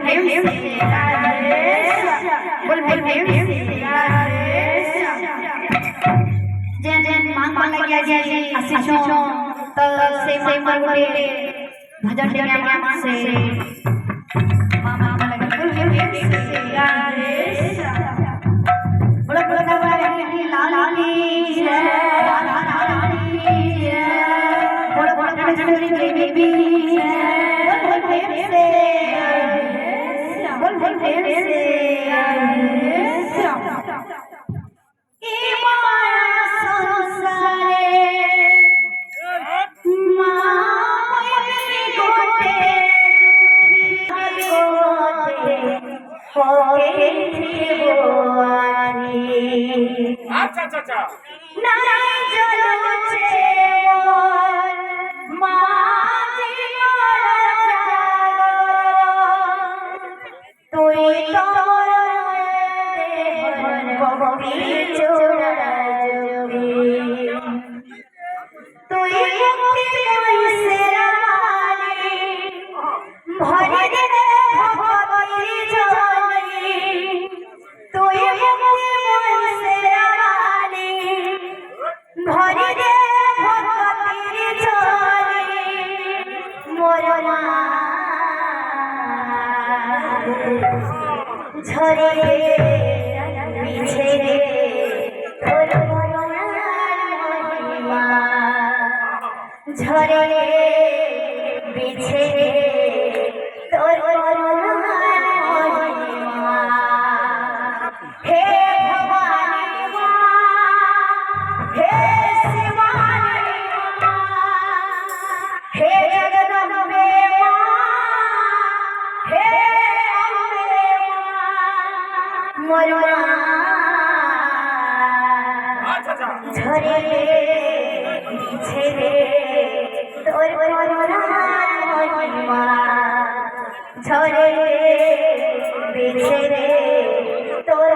प्रेम से बोल भाई प्रेम से जेन जेन मांग मांग लगे जे आशीषो तो से मांग गोटे भजन टेनिया से मामा लगे बोल प्रेम से बोल बोल लाल की जय बोल बोल कटोरी बेबी बोल प्रेम से बोल प्रेम से अच्छा झरे पीछे तोर महिमा झरे पीछे तोर महिमा हे भवानी मां हे शिवानी मां हे जगदम्बे मां हे झरे पीछे तोर महिमा झरे पीछे तोर